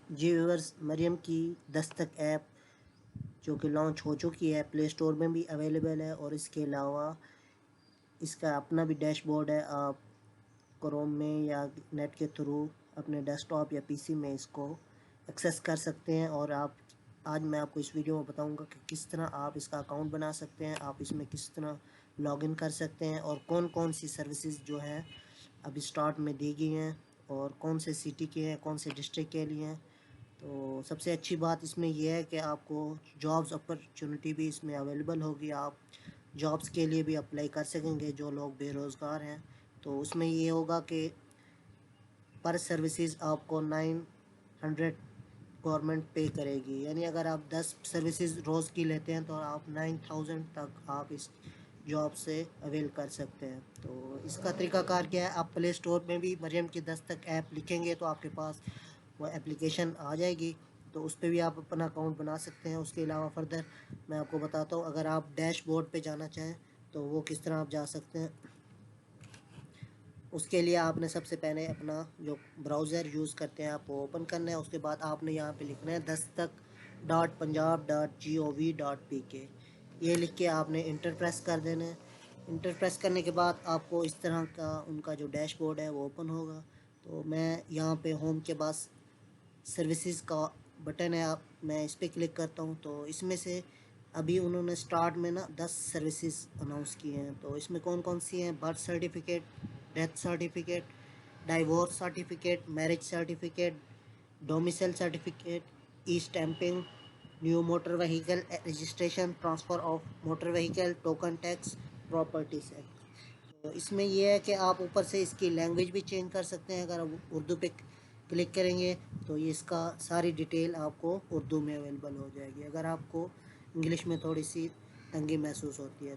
जी viewers, Maryam की Dastak app जो कि लॉन्च हो चुकी है, प्ले स्टोर में भी अवेलेबल है और इसके अलावा इसका अपना भी डैशबोर्ड है। आप क्रोम में या नेट के थ्रू अपने डेस्कटॉप या पीसी में इसको एक्सेस कर सकते हैं। और आज मैं आपको इस वीडियो में बताऊंगा कि किस तरह आप इसका अकाउंट बना सकते हैं, आप इसमें किस तरह लॉगिन कर सकते हैं और कौन कौन सी सर्विसेज जो हैं अभी स्टार्ट में दी गई हैं और कौन से सिटी के हैं, कौन से डिस्ट्रिक्ट के लिए हैं। तो सबसे अच्छी बात इसमें यह है कि आपको जॉब्स अपॉर्चुनिटी भी इसमें अवेलेबल होगी। आप जॉब्स के लिए भी अप्लाई कर सकेंगे जो लोग बेरोज़गार हैं। तो उसमें ये होगा कि पर सर्विसेज आपको 900 गवर्नमेंट पे करेगी, यानी अगर आप 10 सर्विसेज रोज़ की लेते हैं तो आप 9000 तक आप इस जॉब से अवेल कर सकते हैं। तो इसका तरीकाकार क्या है, आप प्ले स्टोर में भी मरियम की दस्तक ऐप लिखेंगे तो आपके पास वो एप्लीकेशन आ जाएगी। तो उस पर भी आप अपना अकाउंट बना सकते हैं। उसके अलावा फर्दर मैं आपको बताता हूँ, अगर आप डैशबोर्ड पे जाना चाहें तो वो किस तरह आप जा सकते हैं। उसके लिए आपने सबसे पहले अपना जो ब्राउज़र यूज़ करते हैं आपको ओपन करना है। उसके बाद आपने यहाँ पे लिखना है दस्तक.punjab.gov.pk। ये लिख के आपने इंटर प्रेस कर देना है। इंटर प्रेस करने के बाद आपको इस तरह का उनका जो डैशबोर्ड है वो ओपन होगा। तो मैं यहाँ पे होम के पास सर्विसेज का बटन है, आप मैं इस पर क्लिक करता हूँ तो इसमें से अभी उन्होंने स्टार्ट में ना 10 सर्विसेज अनाउंस किए हैं। तो इसमें कौन कौन सी हैं, birth certificate, death certificate, divorce certificate, marriage certificate, domicile certificate, E stamping, new motor vehicle registration, transfer of motor vehicle, token tax, properties act. तो इसमें यह है कि आप ऊपर से इसकी लैंग्वेज भी चेंज कर सकते हैं। अगर आप उर्दू पे क्लिक करेंगे तो ये इसका सारी डिटेल आपको उर्दू में अवेलेबल हो जाएगी। अगर आपको इंग्लिश में थोड़ी सी तंगी महसूस होती है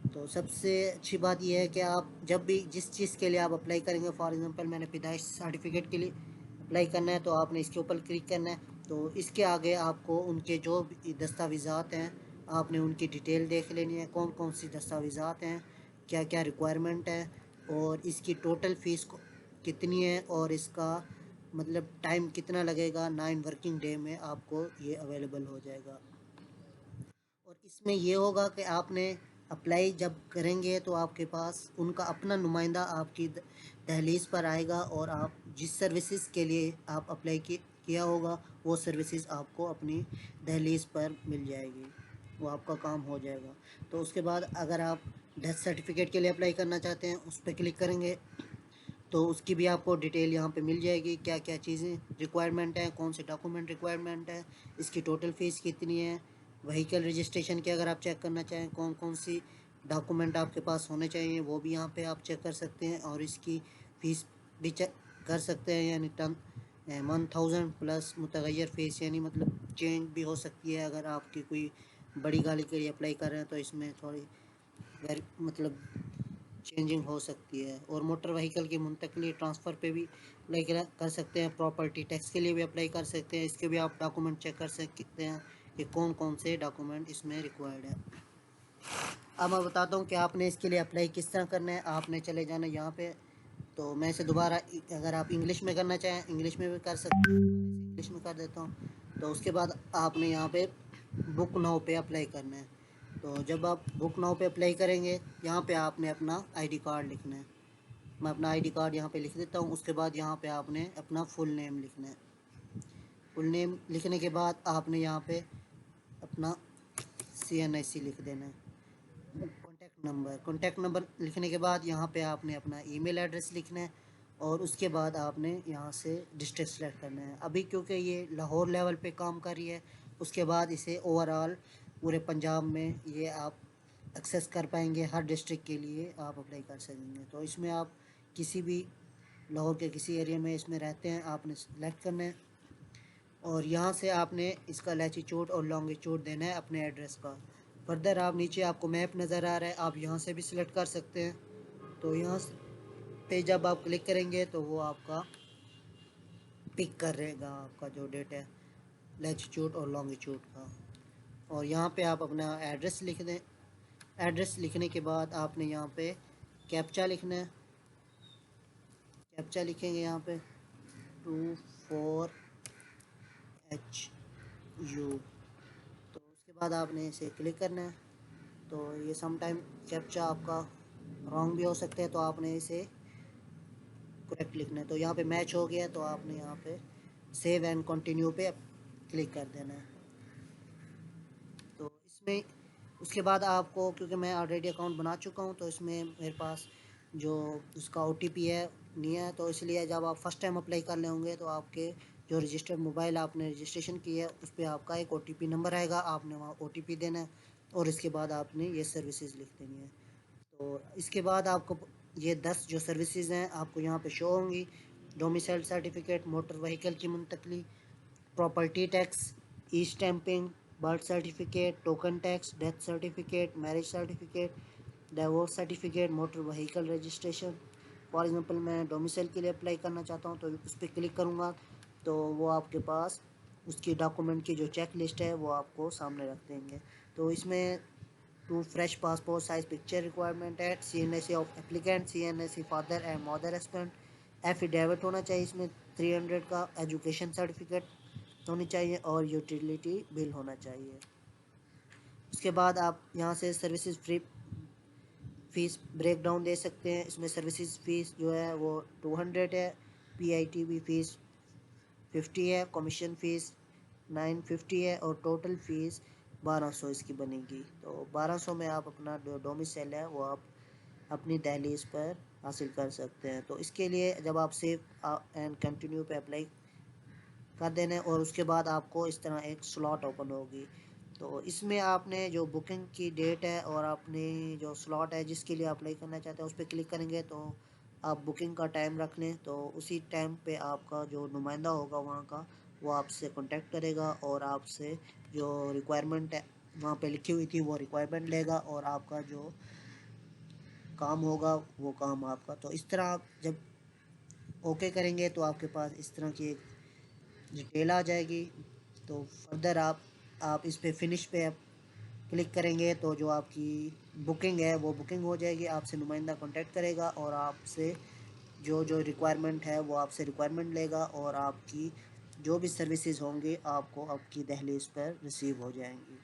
तो सबसे अच्छी बात यह है कि आप जब भी जिस चीज़ के लिए आप अप्लाई करेंगे, फॉर एग्ज़ाम्पल मैंने पैदाइश सर्टिफिकेट के लिए अप्लाई करना है तो आपने इसके ऊपर क्लिक करना है। तो इसके आगे आपको उनके जो भी दस्तावेज़ात हैं आपने उनकी डिटेल देख लेनी है, कौन कौन सी दस्तावेज़ात हैं, क्या क्या रिक्वायरमेंट है और इसकी टोटल फ़ीस कितनी है और इसका मतलब टाइम कितना लगेगा। 9 वर्किंग डे में आपको ये अवेलेबल हो जाएगा। और इसमें ये होगा कि आपने अप्लाई जब करेंगे तो आपके पास उनका अपना नुमाइंदा आपकी दहलीज पर आएगा और आप जिस सर्विसेज के लिए आप अप्लाई किया होगा वो सर्विसेज आपको अपनी दहलीज पर मिल जाएगी, वो आपका काम हो जाएगा। तो उसके बाद अगर आप डेथ सर्टिफिकेट के लिए अप्लाई करना चाहते हैं उस पर क्लिक करेंगे तो उसकी भी आपको डिटेल यहाँ पे मिल जाएगी, क्या क्या चीज़ें रिक्वायरमेंट है, कौन से डॉक्यूमेंट रिक्वायरमेंट है, इसकी टोटल फ़ीस कितनी है। व्हीकल रजिस्ट्रेशन की अगर आप चेक करना चाहें कौन कौन सी डॉक्यूमेंट आपके पास होने चाहिए वो भी यहाँ पे आप चेक कर सकते हैं और इसकी फ़ीस भी चेक कर सकते हैं। यानी 1000 प्लस मुतगैर फ़ीस, यानी मतलब चेंज भी हो सकती है। अगर आपकी कोई बड़ी गाड़ी के लिए अप्लाई कर रहे हैं तो इसमें थोड़ी मतलब चेंजिंग हो सकती है। और मोटर व्हीकल की मुंतकली ट्रांसफ़र पे भी अप्लाई कर सकते हैं। प्रॉपर्टी टैक्स के लिए भी अप्लाई कर सकते हैं, इसके भी आप डॉक्यूमेंट चेक कर सकते हैं कि कौन कौन से डॉक्यूमेंट इसमें रिक्वायर्ड है। अब मैं बताता हूँ कि आपने इसके लिए अप्लाई किस तरह करना है। आपने चले जाना यहाँ पे, तो मैं इसे दोबारा अगर आप इंग्लिश में करना चाहें इंग्लिश में भी कर सकते हैं। इसे इंग्लिश में कर देता हूँ। तो उसके बाद आपने यहाँ पे बुक नाउ पे अप्लाई करना है। तो जब आप बुक नाउ पे अप्लाई करेंगे यहाँ पे आपने अपना आईडी कार्ड लिखना है। मैं अपना आईडी कार्ड यहाँ पे लिख देता हूँ। उसके बाद यहाँ पे आपने अपना फुल नेम लिखना है। फुल नेम लिखने के बाद आपने यहाँ पे अपना CNIC लिख देना है। कॉन्टैक्ट नंबर लिखने के बाद यहाँ पे आपने अपना ईमेल एड्रेस लिखना है और उसके बाद आपने यहाँ से डिस्ट्रिक्ट सेलेक्ट करना है। अभी क्योंकि ये लाहौर लेवल पे काम कर रही है, उसके बाद इसे ओवरऑल पूरे पंजाब में ये आप एक्सेस कर पाएंगे। हर डिस्ट्रिक्ट के लिए आप अप्लाई कर सकेंगे। तो इसमें आप किसी भी लाहौर के किसी एरिया में इसमें रहते हैं आपने सेलेक्ट करना है और यहाँ से आपने इसका लैटीट्यूड और लॉन्गिट्यूड देना है अपने एड्रेस का। फर्दर आप नीचे आपको मैप नज़र आ रहा है, आप यहाँ से भी सिलेक्ट कर सकते हैं। तो यहाँ पे जब आप क्लिक करेंगे तो वो आपका पिक कर रहेगा आपका जो डेट है लैटीट्यूड और लॉन्गिट्यूड का। और यहाँ पे आप अपना एड्रेस लिख दें। एड्रेस लिखने के बाद आपने यहाँ पे कैप्चा लिखना है। कैप्चा लिखेंगे यहाँ पे 24 HU। तो उसके बाद आपने इसे क्लिक करना है। तो ये सम टाइम कैप्चा आपका रॉन्ग भी हो सकता है, तो आपने इसे करेक्ट लिखना है। तो यहाँ पे मैच हो गया, तो आपने यहाँ पे सेव एंड कंटिन्यू पे क्लिक कर देना है। तो इसमें उसके बाद आपको, क्योंकि मैं ऑलरेडी अकाउंट बना चुका हूँ, तो इसमें मेरे पास जो उसका OTP है नहीं है, तो इसलिए जब आप फर्स्ट टाइम अप्लाई कर रहे होंगे तो आपके जो रजिस्टर्ड मोबाइल आपने रजिस्ट्रेशन की है उस पर आपका एक OTP नंबर आएगा, आपने वहाँ OTP देना है और इसके बाद आपने ये सर्विसेज लिख देनी है। तो इसके बाद आपको ये 10 जो सर्विसेज हैं आपको यहाँ पे शो होंगी। डोमिसाइल सर्टिफिकेट, मोटर व्हीकल की मुंतकली, property tax, e stamping, birth certificate, token tax, death certificate, marriage certificate, divorce certificate, motor vehicle registration. For example मैं डोमिसाइल के लिए अप्लाई करना चाहता हूँ, तो उस पर क्लिक करूँगा तो वो आपके पास उसकी डॉक्यूमेंट की जो चेक लिस्ट है वो आपको सामने रख देंगे। तो इसमें 2 fresh passport size picture requirement है, CNSE of applicant, CNSE father and mother husband, affidavit होना चाहिए इसमें 300 का, एजुकेशन सर्टिफिकेट होनी चाहिए और यूटिलिटी बिल होना चाहिए। उसके बाद आप यहाँ से services free fees break down दे सकते हैं। इसमें सर्विसेज फ़ीस जो है वो 200 है, PITB फ़ीस 50 है, कमीशन फ़ीस 950 है और टोटल फ़ीस 1200 इसकी बनेगी। तो 1200 में आप अपना जो डोमिसाइल है वो आप अपनी दहलीज पर हासिल कर सकते हैं। तो इसके लिए जब आप सेव एंड कंटिन्यू पे अप्लाई कर देना है और उसके बाद आपको इस तरह एक स्लॉट ओपन होगी। तो इसमें आपने जो बुकिंग की डेट है और आपने जो स्लॉट है जिसके लिए अप्लाई करना चाहते हैं उस पर क्लिक करेंगे तो आप बुकिंग का टाइम रख लें, तो उसी टाइम पे आपका जो नुमाइंदा होगा वहाँ का वो आपसे कांटेक्ट करेगा और आपसे जो रिक्वायरमेंट है वहाँ पे लिखी हुई थी वो रिक्वायरमेंट लेगा और आपका जो काम होगा वो काम आपका। तो इस तरह आप जब ओके करेंगे तो आपके पास इस तरह की एक डिटेल आ जाएगी। तो फर्दर आप इस पे फिनिश पे आप क्लिक करेंगे तो जो आपकी बुकिंग है वो बुकिंग हो जाएगी, आपसे नुमाइंदा कांटेक्ट करेगा और आपसे जो जो रिक्वायरमेंट है वो आपसे रिक्वायरमेंट लेगा और आपकी जो भी सर्विसेज होंगी आपको आपकी दहलीज पर रिसीव हो जाएंगी।